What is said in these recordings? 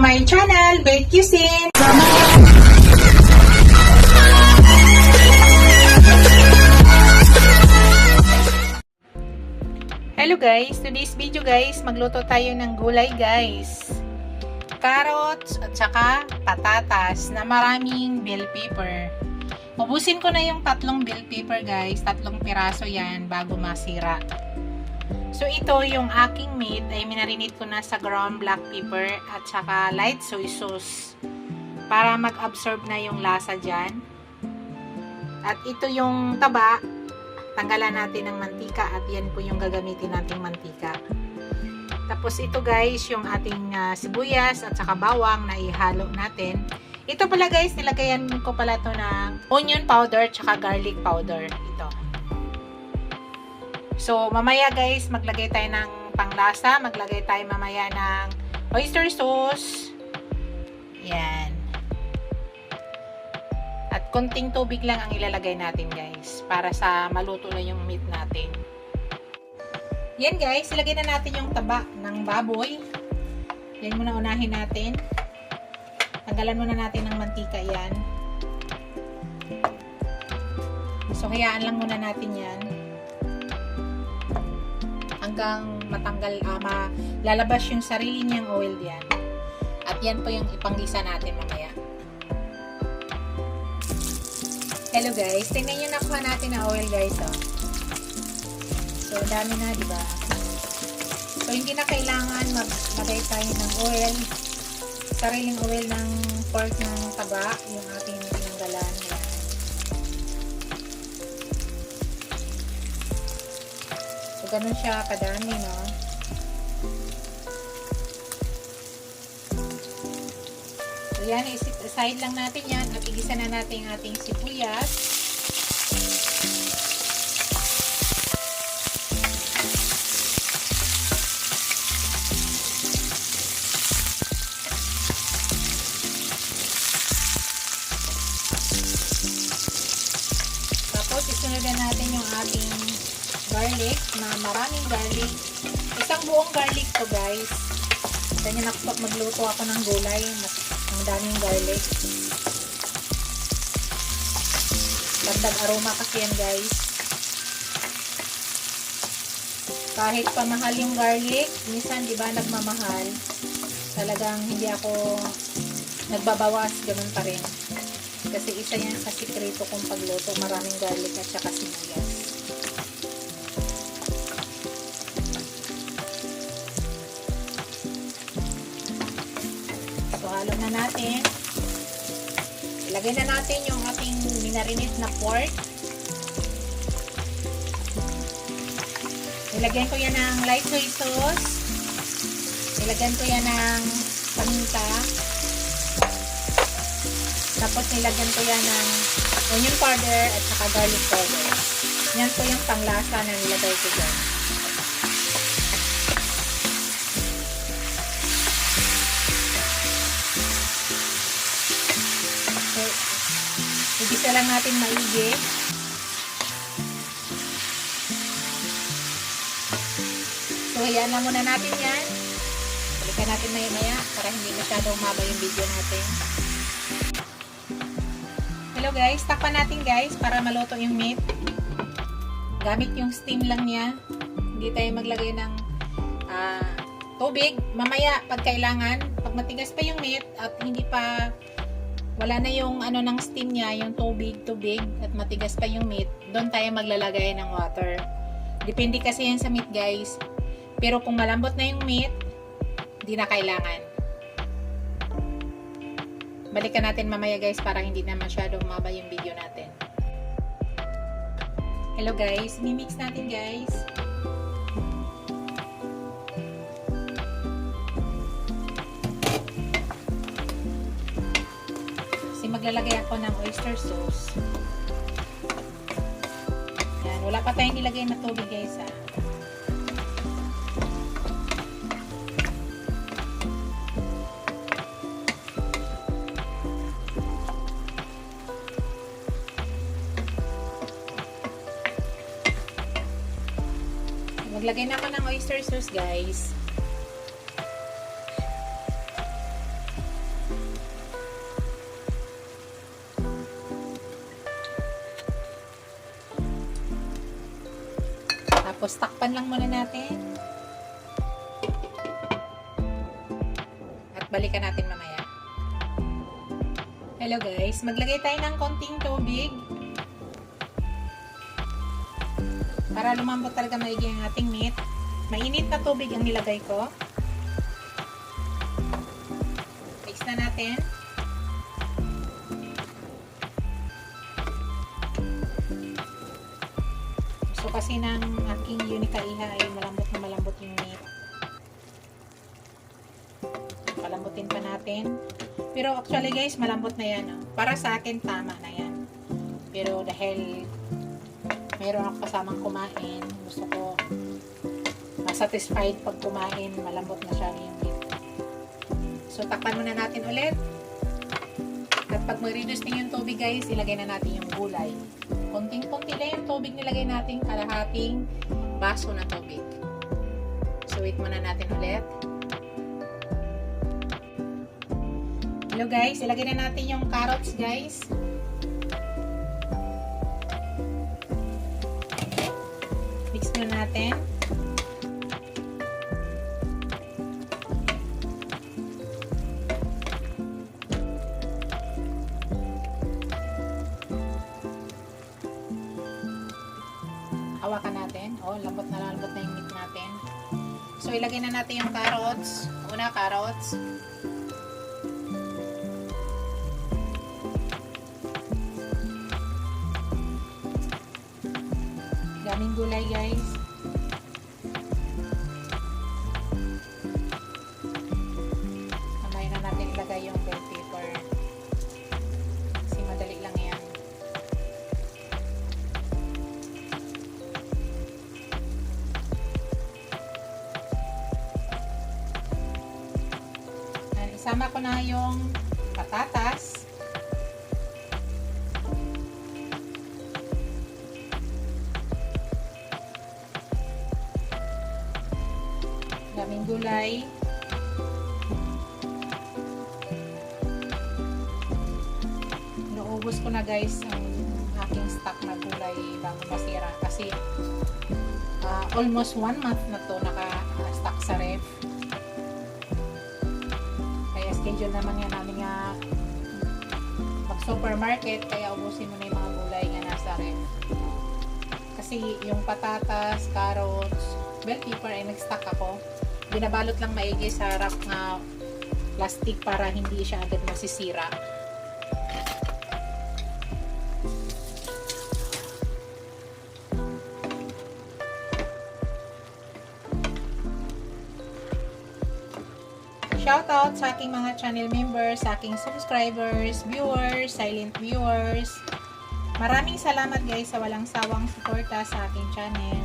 my channel, Bake Cuisine! Hello guys! Today's video guys, magluto tayo ng gulay guys. Carrots at saka patatas na maraming bell pepper. Ubusin ko na yung 3 bell pepper guys, 3 piraso yan bago masira. So ito yung aking meat ay minarinate ko na sa ground black pepper at saka light soy sauce para mag-absorb na yung lasa dyan. At ito yung taba, tanggalan natin ng mantika at yan po yung gagamitin nating mantika. Tapos ito guys yung ating sibuyas at saka bawang na ihalo natin. Ito pala guys, nilagayan ko pala to ng onion powder at saka garlic powder. Ito. So, mamaya guys, maglagay tayo ng panglasa. Maglagay tayo mamaya ng oyster sauce. Yan. At konting tubig lang ang ilalagay natin guys. Para sa maluto na yung meat natin. Yan guys, ilagay na natin yung taba ng baboy. Yan muna unahin natin. Tanggalan muna natin ng mantika yan. So, hayaan lang muna natin yan. Hanggang matanggal, lalabas yung sarili niyang oil yan. At yan po yung ipanggisa natin mamaya. Hello guys, tingnan nyo nakuha natin na oil guys. Oh. So, dami na, diba? So, hindi na kailangan maglagay tayo ng oil. Sariling oil ng pork ng taba, yung ating tinanggalan. Yan. So, ganun siya kadami, no? So, yan, aside lang natin yan. At igisa na natin ang ating sibuyas. Tapos, isunod na natin yung ating garlic, na maraming garlic. Isang buong garlic to guys. Ganyan ako pag magluto ako ng gulay, ang daming garlic. Dagdag aroma kasi yan guys. Kahit pamahal yung garlic, minsan di ba nagmamahal, talagang hindi ako nagbabawas, ganun pa rin. Kasi isa yan sa sikreto kong pagluto, maraming garlic at saka sibuyas. So, halo na natin. Ilagay na natin yung ating minarinate na pork. Ilagyan ko yan ng light soy sauce. Ilagyan ko yan ng paminta. Tapos nilagyan ko yan ng onion powder at saka garlic powder. Yan po yung panglasa na nilagay ko dyan. So, igisa lang natin maigi. So, hayaan lang muna natin yan. Balikan natin maya-maya para hindi masyadong humaba yung video natin. Hello guys, takpan natin guys para maluto yung meat. Gamit yung steam lang niya. Hindi tayo maglagay ng tubig. Mamaya pag kailangan, pag matigas pa yung meat at hindi pa wala na yung ano ng steam niya, yung tubig at matigas pa yung meat, doon tayo maglalagay ng water. Depende kasi yan sa meat guys. Pero kung malambot na yung meat, hindi na kailangan. Balikan natin mamaya guys para hindi na masyadong maba yung video natin. Hello guys, mimix natin guys. Kasi maglalagay ako ng oyster sauce. Yan, wala pa tayong nilagay na tubig guys ha. Maglagay na ako ng oyster sauce, guys. Tapos takpan lang muna natin. At balikan natin mamaya. Hello guys, maglagay tayo ng konting tubig. Para lumambot talaga maigi ang ating meat. Mainit na tubig ang nilagay ko. Mix na natin. Gusto kasi ng aking Unica Iha ay malambot na malambot yung meat. Palambutin pa natin. Pero actually guys, malambot na yan. Oh. Para sa akin, tama na yan. Pero dahil mayroon ako kasamang kumain, gusto ko masatisfied pag kumain, malambot na siya yung meat. So, takpan muna natin ulit. At pag mag-reduce din yung tubig guys, ilagay na natin yung gulay. Konting-konti lang yung tubig nilagay natin, kalahating baso na tubig. So, wait muna natin ulit. Hello guys, ilagay na natin yung carrots guys. Mix na natin. Hawakan natin. Oh, lambot na yung meat natin. So, ilagay na natin yung carrots. Una, carrots. Daming gulay guys. Mamaya na natin ilagay yung bell pepper. Kasi madali lang yan. Isama ko na yung patatas. Daming gulay. Inuubos ko na guys ang aking stock na gulay bago masira. Kasi almost 1 month na to naka-stock sa ref. Kaya schedule naman yan namin nga mag-supermarket. Kaya ubusin mo na yung mga gulay nga nasa ref. Kasi yung patatas, carrots, bell pepper ay nag-stock ako. Binabalot lang maigi sa wrap na plastic para hindi siya agad masisira. Shoutout sa aking mga channel members, sa aking subscribers, viewers, silent viewers. Maraming salamat guys sa walang sawang suporta sa aking channel.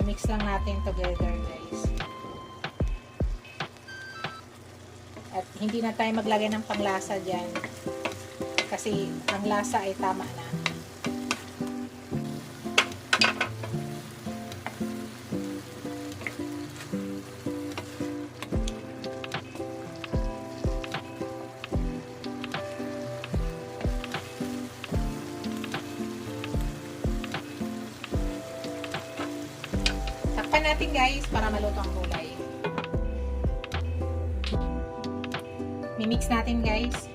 Mix lang natin together guys. At hindi na tayo maglagay ng panglasa dyan. Kasi ang lasa ay tama na. Takpan natin guys para maluto ang gulay. Mimix natin guys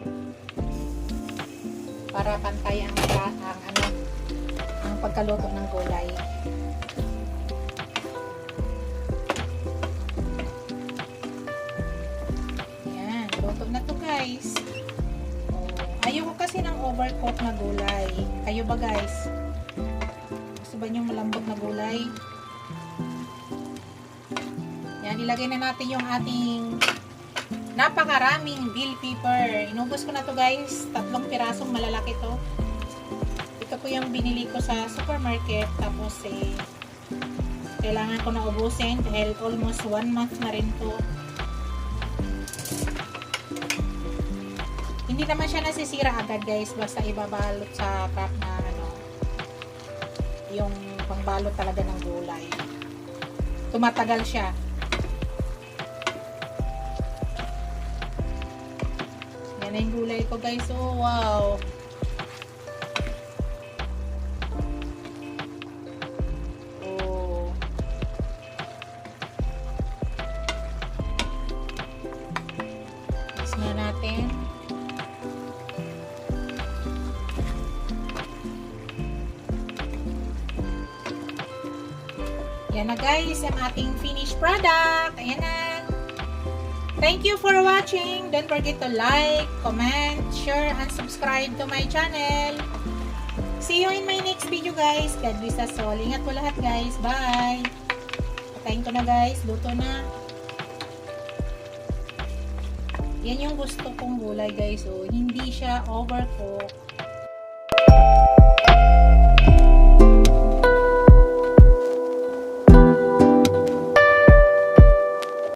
para pantay ang pagkaluto ng gulay. Yan, luto na to guys. Ayoko kasi ng overcooked na gulay. Kayo ba guys? Gusto ba nyo malambot na gulay? Yan, ilagay na natin yung ating napakaraming bell pepper. Inubos ko na to guys. 3 pirasong malalaki to. Ito po yung binili ko sa supermarket. Tapos kailangan ko na ubusin dahil almost 1 month na rin to. Hindi naman siya nasisira agad guys. Basta ibabalot sa wrap na yung pangbalot talaga ng gulay. Tumatagal siya. Yan na yung gulay ko guys. Oh, wow. Oh. Mix na natin. Yan na guys, ang ating finished product. Ayan na. Thank you for watching. Don't forget to like, comment, share, and subscribe to my channel. See you in my next video guys. God bless us all. Ingat po lahat guys. Bye. Patayin ko na guys. Luto na. Yan yung gusto kong gulay guys. Oh, hindi siya overcooked.